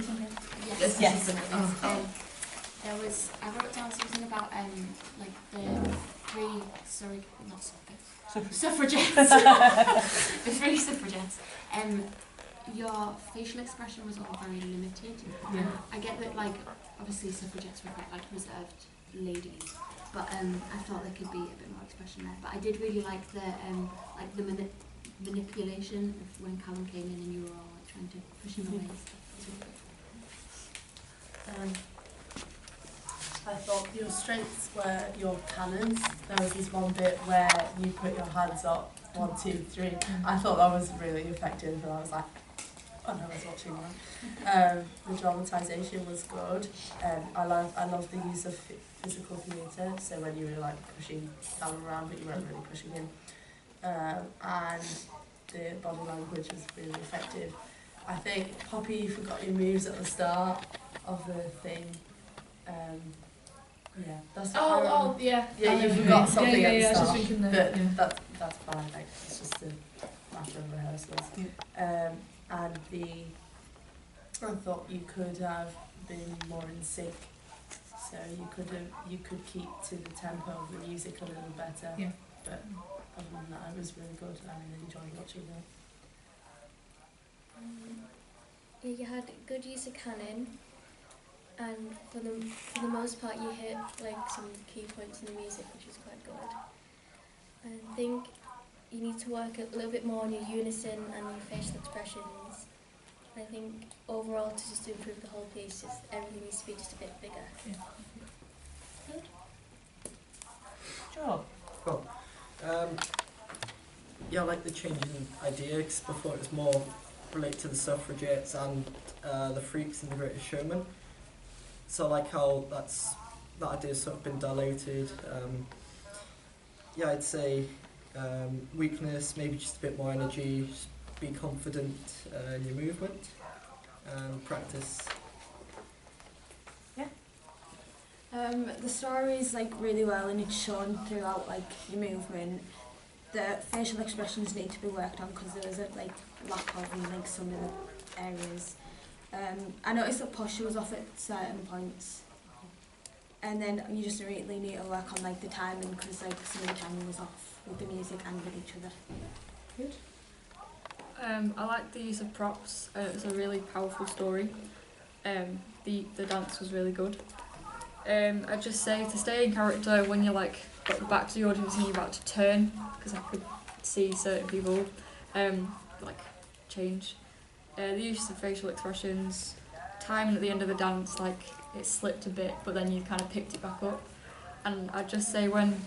say something? Yes. I wrote down something about like the three suffragettes. The three suffragettes. Your facial expression was all very limited. Yeah. I get that, like, obviously suffragettes were quite like reserved ladies, but I thought there could be a bit more expression there. But I did really like the manipulation of when Callum came in and you were all like trying to push him away. I thought your strengths were your cannons. There was this one bit where you put your hands up, 1, 2, 3. I thought that was really effective, and I was like, oh no, I was watching that. The dramatisation was good. I love the use of physical theatre, so when you were like pushing Callum around but you weren't really pushing him. And the body language was really effective. I think, Poppy, you forgot your moves at the start of the thing. Yeah, that's Yeah, you forgot something at the I was start. just thinking But that's fine, like, it's just a matter of rehearsals. And I thought you could have been more in sync, so you could keep to the tempo of the music a little better. Yeah. But other than that, it was really good. I really enjoyed watching that. Yeah, you had good use of canon, and for the most part you hit like some key points in the music, which was quite good. I think you need to work a little bit more on your unison and your facial expressions. I think overall, to just improve the whole piece, just everything needs to be just a bit bigger. Yeah. Good. Sure. Cool. Yeah, I like the change in idea, 'cause before it was more relate to the suffragettes and the freaks in the Greatest Showman. So I like how that idea's sort of been diluted. Yeah, I'd say weakness, maybe just a bit more energy, just be confident in your movement, and practice. The story is like really well and it's shown throughout like your movement. The facial expressions need to be worked on because there was a like lack of in like some of the areas. I noticed that posture was off at certain points, and then you just really need to work on like the timing because like some of the timing was off with the music and with each other. Good. I like the use of props. It was a really powerful story. The dance was really good. I'd just say to stay in character when you're like got the back to the audience and you're about to turn, because I could see certain people like change. The use of facial expressions, timing at the end of the dance, like it slipped a bit, but then you kind of picked it back up. And I'd just say when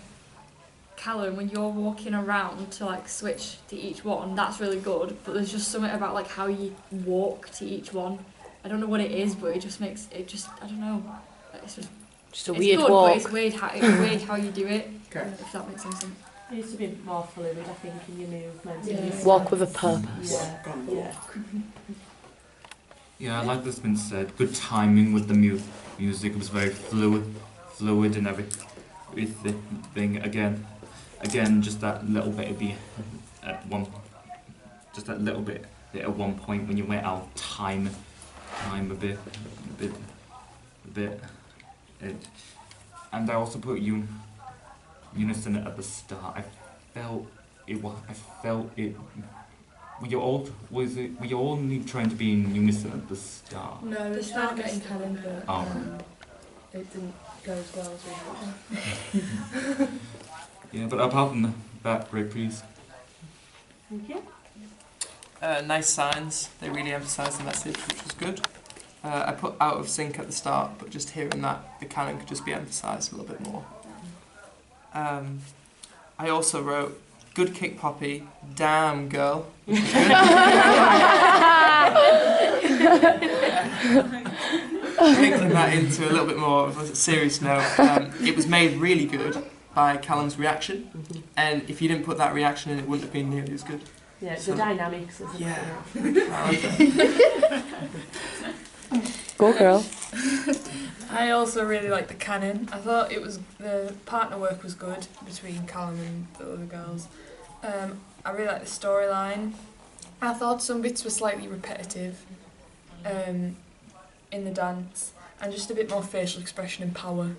Callum, when you're walking around to like switch to each one, that's really good. But there's just something about like how you walk to each one. I don't know what it is, but it just makes it just I don't know. It's just a it's weird good, walk. But it's weird how you do it. Okay. If that makes any sense. It needs to be more fluid, I think, in your movements. Yeah. Walk with a purpose. Yeah. Yeah, like that's been said, good timing with the music. It was very fluid and everything. Again, just that little bit of that little bit at one point when you went out time a bit. And I also put unison at the start. I felt it. Were you all only trying to be in unison at the start? No, we started getting Callum, but Oh. it didn't go as well as we hoped. Yeah, but apart from that, great piece. Thank you. Nice signs. They really emphasised the message, which was good. I put out of sync at the start, but just hearing that, the canon could just be emphasised a little bit more. I also wrote, good kick, Poppy, damn girl. Which was good. Taking that into a little bit more of a serious note, it was made really good by Callum's reaction, and if you didn't put that reaction in, it wouldn't have been nearly as good. Yeah, the dynamics, isn't Go girl. I also really liked the canon. I thought the partner work was good between Callum and the other girls. I really liked the storyline. I thought some bits were slightly repetitive. in the dance, and just a bit more facial expression and power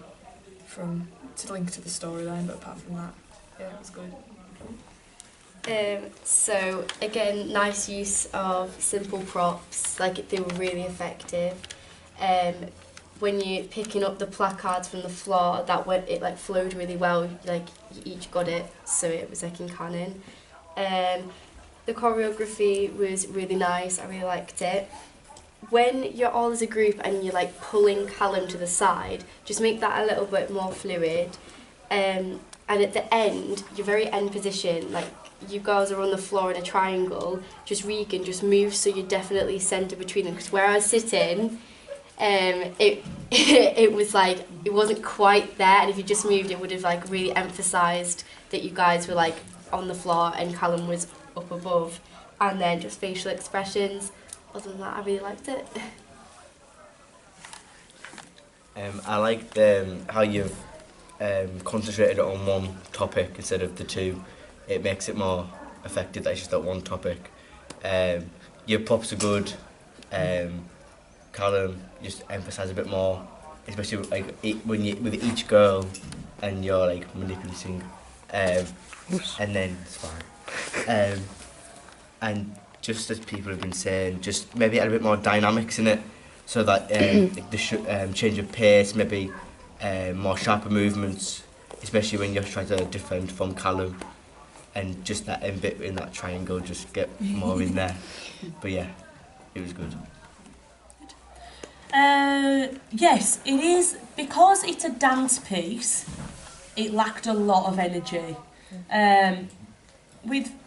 to link to the storyline. But apart from that, yeah, it was good. So again, nice use of simple props, like they were really effective. When you're picking up the placards from the floor, it like flowed really well, like you each got it, so it was like in canon. The choreography was really nice, I really liked it. When you're all as a group and you're like pulling Callum to the side, just make that a little bit more fluid. And at the end, your very end position, like you girls are on the floor in a triangle, just Regan just moves so you're definitely centre between them. Because where I was sitting, it was like, it wasn't quite there, and if you just moved, it would have like really emphasised that you guys were like on the floor and Callum was up above. And then just facial expressions. Other than that, I really liked it. I liked how you've concentrated on one topic instead of the two. It makes it more effective that it's just that one topic. Your props are good. Callum just emphasise a bit more, especially like when you with each girl and you're like manipulating, and then it's fine. And just as people have been saying, just maybe add a bit more dynamics in it, so that like the change of pace, maybe more sharper movements, especially when you're trying to defend from Callum, and just that end bit in that triangle, just get more in there. But yeah, it was good. Yes, it is, because it's a dance piece, it lacked a lot of energy.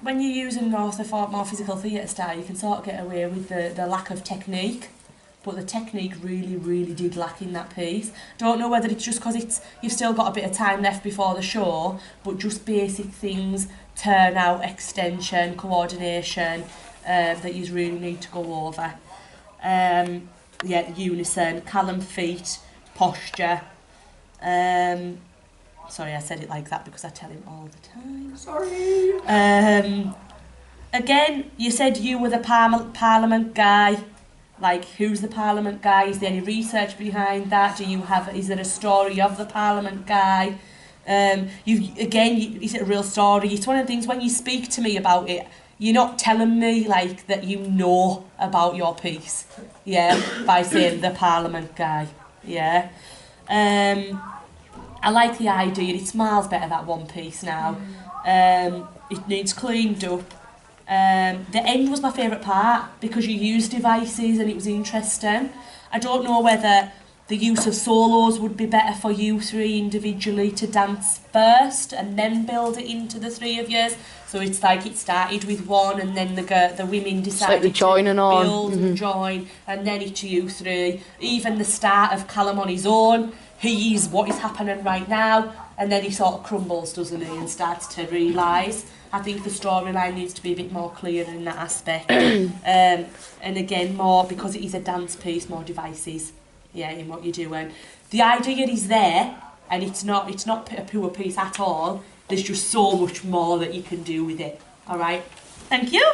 When you're using more physical theatre style, you can sort of get away with the lack of technique, but the technique really did lack in that piece. Don't know whether it's just because you've still got a bit of time left before the show, but just basic things, turnout, extension, coordination, that you really need to go over. Yeah, unison, Callum feet, posture. Sorry, I said it like that because I tell him all the time. Sorry. Again, you said you were the Parliament guy. Like, who's the Parliament guy? Is there any research behind that? Is there a story of the Parliament guy? Is it a real story? It's one of the things when you speak to me about it, you're not telling me like that you know about your piece, yeah, by saying the Parliament guy, yeah. I like the idea. It's miles better, that one piece now. It needs cleaned up. The end was my favourite part because you used devices and it was interesting. I don't know whether the use of solos would be better for you three individually to dance first and then build it into the three of you. So it's like it started with one and then the women decided like to build and join, and then it's you three. Even the start of Callum on his own, he is what is happening right now, and then he sort of crumbles, doesn't he, and starts to realise. I think the storyline needs to be a bit more clear in that aspect. And again, more, because it is a dance piece, more devices, yeah, in what you're doing. The idea is there, and it's not a poor piece at all. There's just so much more that you can do with it. All right? Thank you.